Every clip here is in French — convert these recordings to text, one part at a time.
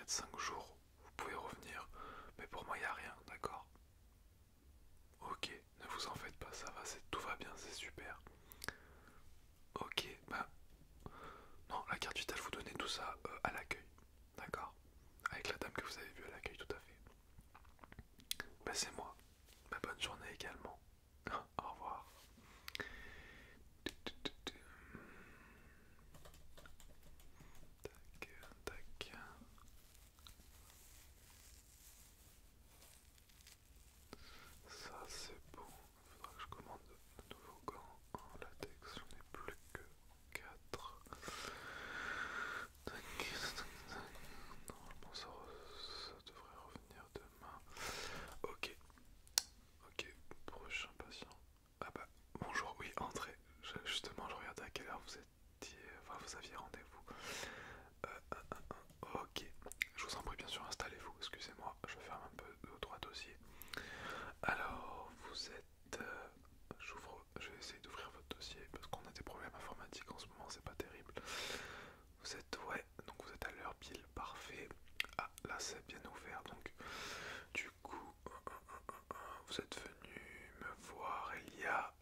4-5 jours, vous pouvez revenir. Mais pour moi, il n'y a rien, d'accord? Ok, ne vous en faites pas, ça va, tout va bien, c'est super. Ok, bah non, la carte vitale, vous donnez tout ça à l'accueil, d'accord? Avec la dame que vous avez vue à l'accueil, tout à fait. Bah c'est moi. Bah, bonne journée également. Au revoir. Tac, tac. Ça c'est bon. Faudra que je commande de nouveaux gants en latex. J'en ai plus que 4. Normalement ça devrait revenir demain. Ok, ok, prochain patient. Ah bah bonjour, oui, entrez. Justement je regardais à quelle heure vous étiez, enfin vous aviez rendez-vous. Ok, je vous en prie bien sûr, installez-vous, excusez-moi, je ferme un peu deux ou trois dossiers. Alors vous êtes... je vais essayer d'ouvrir votre dossier parce qu'on a des problèmes informatiques en ce moment, c'est pas terrible. Vous êtes... ouais, donc vous êtes à l'heure pile, parfait. Ah, là c'est bien ouvert, donc du coup, vous êtes venu me voir il y a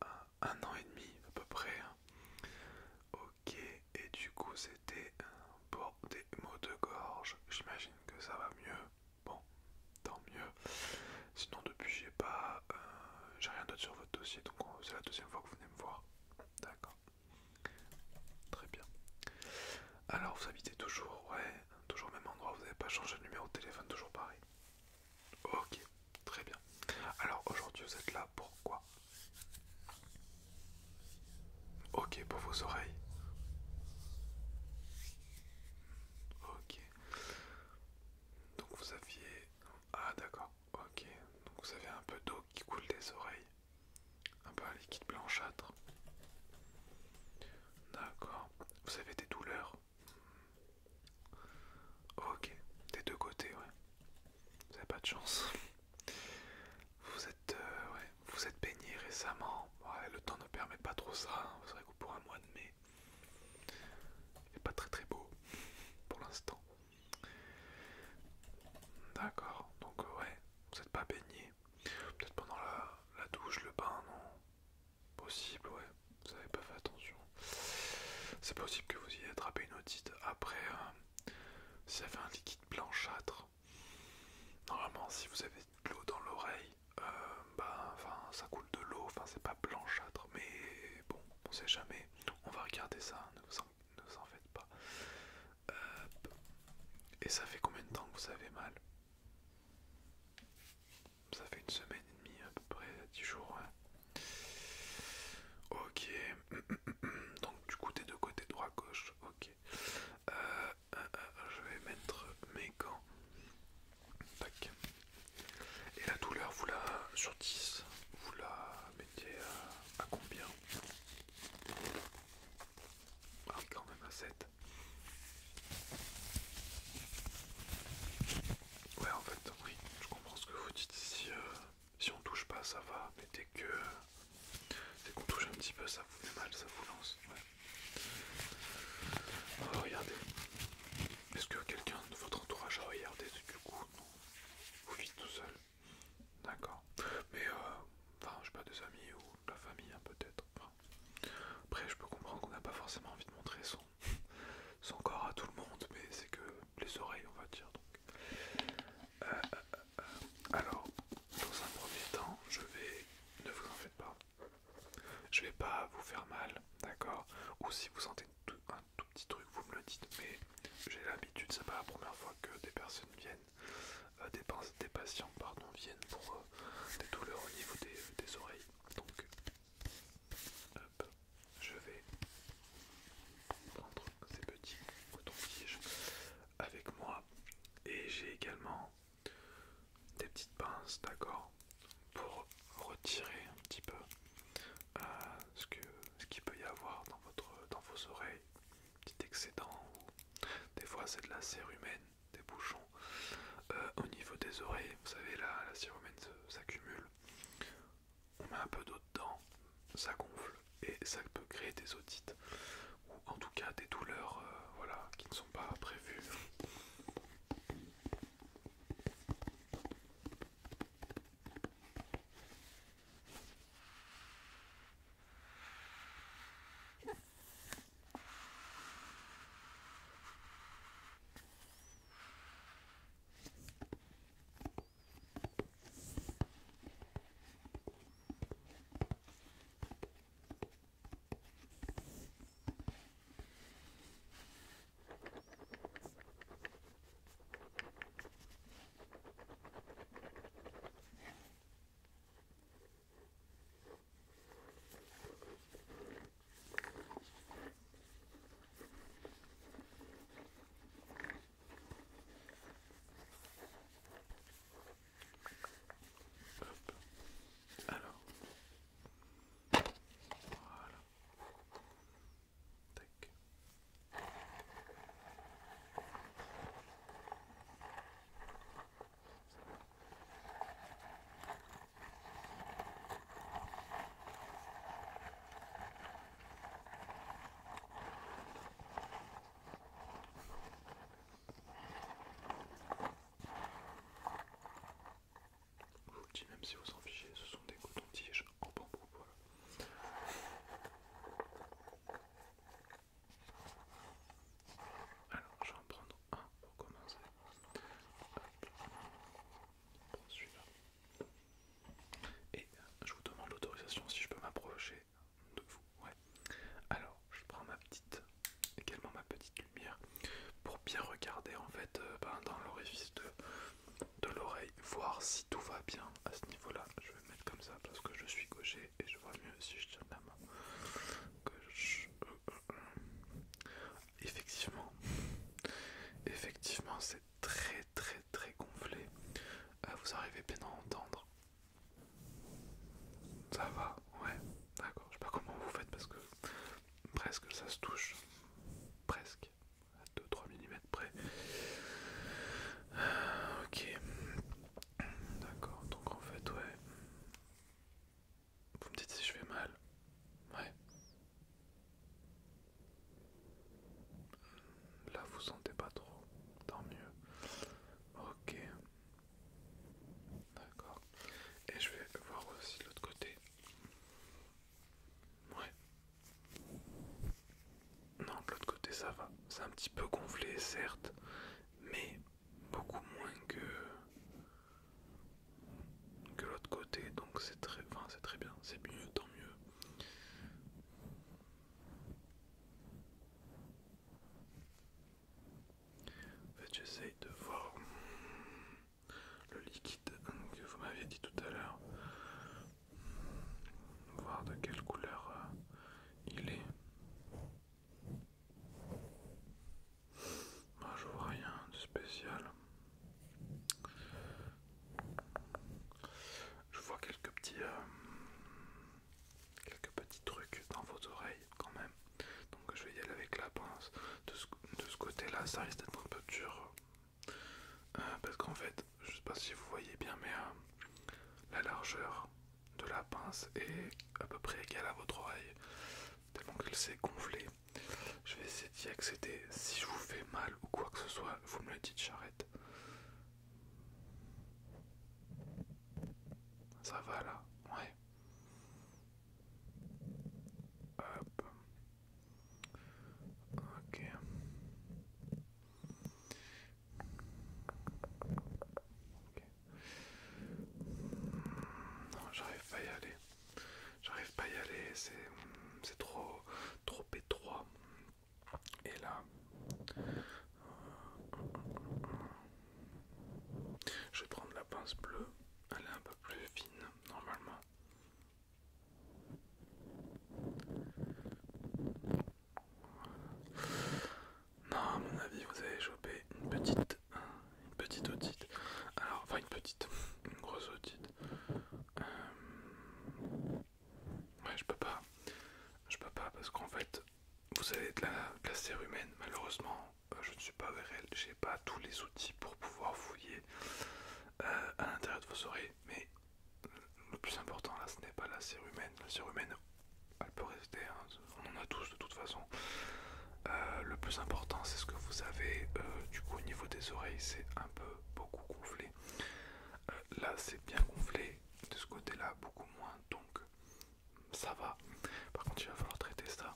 un an et demi à peu près. Ok, et du coup c'était pour des maux de gorge. J'imagine que ça va mieux. Bon, tant mieux. Sinon depuis j'ai rien d'autre sur votre dossier, donc c'est la deuxième fois que vous venez me voir. D'accord, très bien. Alors vous habitez toujours, ouais, toujours au même endroit, vous n'avez pas changé de numéro de téléphone, toujours pareil. Ok, très bien. Alors aujourd'hui vous êtes là pourquoi? Ok, pour vos oreilles. Ok, donc vous aviez... Ah d'accord, ok. Donc vous avez un peu d'eau qui coule des oreilles. Un peu un liquide blanchâtre. D'accord. Vous avez des douleurs? Ok, des deux côtés, ouais. Vous avez pas de chance. Ouais, vous êtes baigné récemment. Ouais, le temps ne permet pas trop ça, hein. C'est vrai que pour un mois de mai, il n'est pas très très beau pour l'instant. D'accord, donc ouais, vous n'êtes pas baigné. Peut-être pendant la douche, le bain, non? Possible, ouais. Vous n'avez pas fait attention. C'est possible que vous ayez attrapé une otite. Après, si ça fait un liquide blanchâtre, normalement, si vous avez de l'eau dans l'oreille, enfin, ça coule de l'eau, enfin, c'est pas blanchâtre, mais bon, on sait jamais. On va regarder ça, ne vous en faites pas. Et ça fait combien de temps que vous avez mal? Ça fait une semaine et demie, à peu près, 10 jours, ouais. Ok. Donc, du coup, des deux côtés, droit-gauche, ok. Je vais mettre mes gants. Tac. Et la douleur, vous la sur 10, vous la mettez à combien? Ah oui, quand même à 7. Ouais, en fait, oui, je comprends ce que vous dites. Si on touche pas, ça va, mais dès qu'on touche un petit peu, ça vous fait mal, ça vous lance. Ouais. Oh, regardez. Est-ce que quelqu'un de votre entourage a regardé du coup? Non. Vous vivez tout seul. D'accord. Mais enfin, je sais pas, des amis ou de la famille, hein, peut-être. Enfin, après, je peux comprendre qu'on n'a pas forcément envie de montrer son corps à tout le monde, mais c'est que les oreilles, on va dire. Donc. Alors, dans un premier temps, ne vous en faites pas, je vais pas vous faire mal, d'accord? Ou si vous sentez un tout petit truc, vous me le dites, mais j'ai l'habitude, c'est pas la première fois que des personnes viennent, des patients, pardon, viennent pour des douleurs au niveau des oreilles. Donc, hop, je vais prendre ces petits cotons-tiges avec moi. Et j'ai également des petites pinces, d'accord, pour retirer un petit peu ce qu'il peut y avoir dans vos oreilles, petit excédent, ou des fois c'est de la cérumen, des bouchons au niveau des oreilles. Vous savez, la cérumen s'accumule, on met un peu d'eau dedans, ça gonfle et ça peut créer des otites ou en tout cas des douleurs voilà, qui ne sont pas prévues. mettre dans l'orifice de l'oreille, voir si tout va bien à ce niveau-là. Je vais me mettre comme ça parce que je suis gaucher et je vois mieux si je tiens la main. Gauche. Effectivement, effectivement, c'est très très très gonflé. Vous arrivez bien à entendre? Ça va, ouais, d'accord. Je sais pas comment vous faites parce que presque ça se touche. Presque. À 2-3 mm près. Ok. D'accord, donc en fait, ouais. Vous me dites si je fais mal. Ouais. Là, vous sentez pas trop. Tant mieux. Ok. D'accord. Et je vais voir aussi de l'autre côté. Ouais. Non, de l'autre côté ça va. C'est un petit peu gonflé, certes, mais beaucoup moins que l'autre côté. Donc c'est c'est très bien. C'est mieux, tant mieux. En fait, j'essaye de voir le liquide que vous m'aviez dit tout à l'heure. Voir de quelle couleur il est. Moi, je vois rien de spécial. Je vois quelques petits trucs dans vos oreilles quand même. Donc je vais y aller avec la pince. De ce côté-là, ça risque d'être un peu dur. Parce qu'en fait, je sais pas si vous voyez bien, mais la largeur de la pince est à peu près égale à votre oreille. Tellement qu'elle s'est gonflée. Je vais essayer d'y accéder. Si je vous fais mal ou quoi que ce soit, vous me le dites, j'arrête. Ça va là? Ouais. Hop. Ok. Ok. Non, j'arrive pas à y aller. J'arrive pas à y aller. C'est trop étroit. Et là, je vais prendre la pince bleue. Elle est un peu plus fine normalement. Non, à mon avis, vous avez chopé une petite otite. Alors, enfin une grosse otite. Ouais, je peux pas parce qu'en fait, vous avez de la cérumen. Malheureusement, je ne suis pas ORL, j'ai pas tous les outils pour pouvoir fouiller à l'intérieur de vos oreilles. Mais le plus important là, ce n'est pas la cérumen. La cérumen, elle peut rester, hein, on en a tous de toute façon. Le plus important, c'est ce que vous avez du coup au niveau des oreilles, c'est un peu beaucoup gonflé. Là, c'est bien gonflé, de ce côté-là, beaucoup moins, donc ça va. Par contre, il va falloir traiter ça.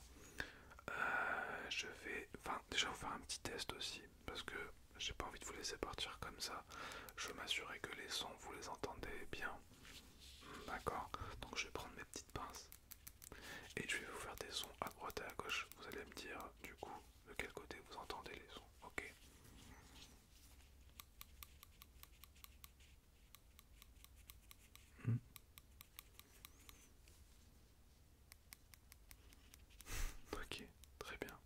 Je vais, enfin, déjà vous faire un petit test aussi, parce que j'ai pas envie de vous laisser partir comme ça. Je veux m'assurer que les sons, vous les entendez bien. D'accord. Donc je vais prendre mes petites pinces et je vais vous faire des sons à droite et à gauche. Vous allez me dire du coup de quel côté vous entendez les sons. Ok. Hmm. Ok, très bien.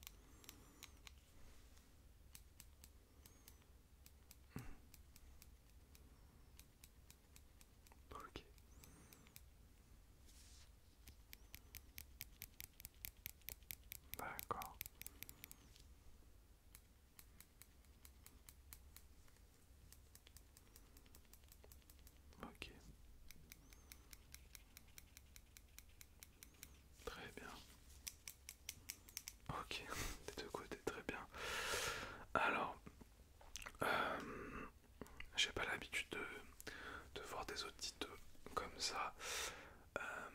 Ok, d'accord. Ok, très bien. Ok, des deux côtés, très bien. Alors, j'ai pas l'habitude de voir des auditeurs comme ça. Euh,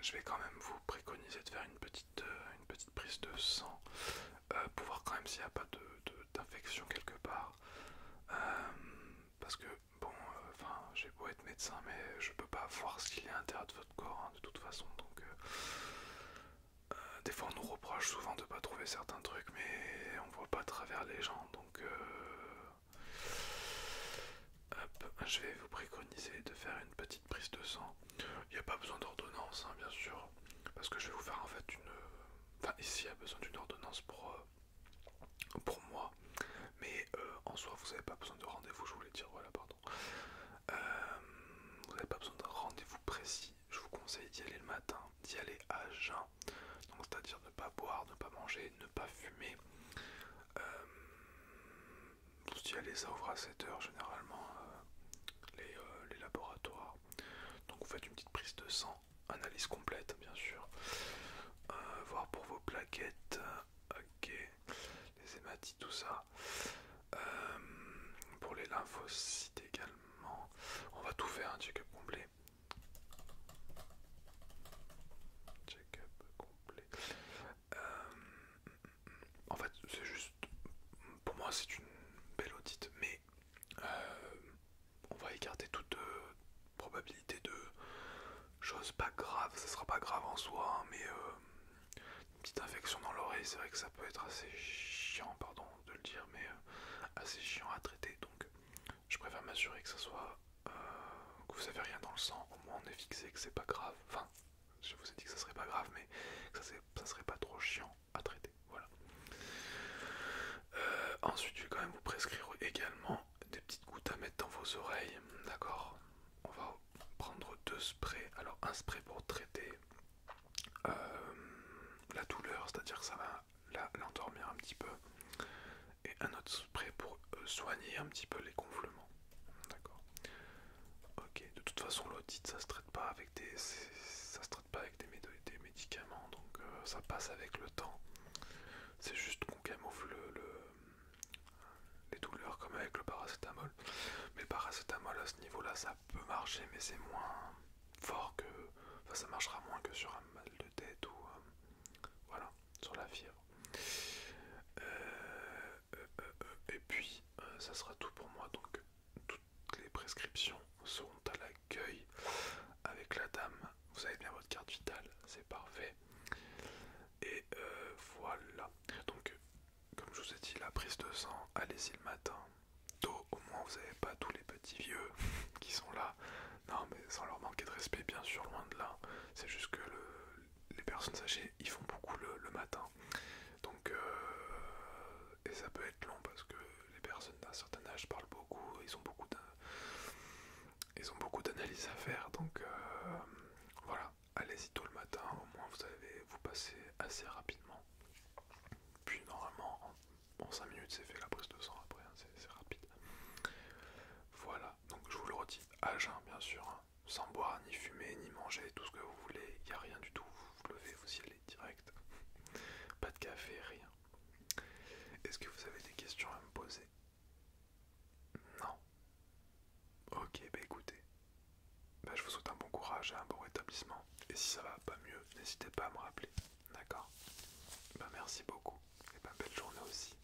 je vais quand même vous préconiser de faire une petite prise de sang pour voir quand même s'il n'y a pas d'infection quelque part. Euh, parce que, bon, enfin, j'ai beau être médecin, mais je peux pas voir ce qu'il y a à l'intérieur de votre corps, hein, de toute façon. des fois on nous reproche souvent de pas trouver certains trucs, mais on voit pas à travers les gens, donc hop, je vais vous préconiser de faire une petite prise de sang. Il n'y a pas besoin d'ordonnance, hein, bien sûr, parce que je vais vous faire en fait une... Enfin, ici il y a besoin d'une ordonnance pour moi, mais en soi vous n'avez pas besoin de rendez-vous, je voulais dire, voilà, pardon. Vous n'avez pas besoin d'un rendez-vous précis, je vous conseille d'y aller le matin, d'y aller à jeun, donc c'est-à-dire ne pas boire, ne pas manger, ne pas fumer. Vous y allez, ça ouvre à 7h généralement, les laboratoires. Donc vous faites une petite prise de sang, analyse complète bien sûr, voir pour vos plaquettes, ok, les hématites, tout ça. Pour les lymphocytes également, on va tout faire, un check-up complet. Check-up complet. En fait, c'est juste, pour moi c'est une belle audite, mais on va écarter toute probabilité de choses pas graves. Ça sera pas grave en soi, hein, mais une petite infection dans l'oreille, c'est vrai que ça peut être assez chiant, pardon de le dire, mais assez chiant à traiter. Donc je préfère m'assurer que ça soit que vous avez rien dans le sang. Au moins on est fixé que c'est pas grave. Enfin, je vous ai dit que ça serait pas grave, mais que ça serait pas trop chiant à traiter. Voilà. Ensuite, je vais quand même vous prescrire également des petites gouttes à mettre dans vos oreilles. D'accord. On va prendre 2 sprays. Alors, un spray pour traiter la douleur, c'est-à-dire que ça va l'endormir un petit peu. Et un autre spray pour soigner un petit peu les gonflements. D'accord. Ok. De toute façon, l'otite, ça se traite pas avec des médicaments, donc ça passe avec le temps. C'est juste qu'on camoufle les douleurs comme avec le paracétamol. Mais le paracétamol à ce niveau-là, ça peut marcher, mais c'est moins fort que... Enfin, ça marchera moins que sur un mal de tête ou... voilà, sur la fièvre. Et puis, ça sera tout pour moi. Donc, toutes les prescriptions seront à l'accueil avec la dame. Vous avez bien votre carte vitale, c'est parfait. Et voilà. Donc, comme je vous ai dit, la prise de sang, allez-y le matin. Tôt, au moins vous n'avez pas tous les petits vieux qui sont là. Non, mais sans leur manquer de respect, bien sûr, loin de là. C'est juste que les personnes âgées, ils font beaucoup le matin. Donc, et ça peut être long parce que les personnes d'un certain âge parlent beaucoup, ils ont beaucoup d'analyses à faire. Donc, voilà, allez-y tôt le matin, au moins vous passez assez rapidement. Puis normalement, en 5 minutes, c'est fait la prise de sang après, hein, c'est rapide. Voilà, donc je vous le redis, à jeun bien sûr, hein, sans boire, ni fumer, ni manger, tout ce que vous voulez, il n'y a rien du tout, vous vous levez, vous y allez direct. Pas de café, rien. Est-ce que vous avez des questions à me poser? Non. Ok, bah écoutez, bah, je vous souhaite un bon courage et un bon rétablissement. Et si ça va pas mieux, n'hésitez pas à me rappeler, d'accord? Bah merci beaucoup, et bah belle journée aussi.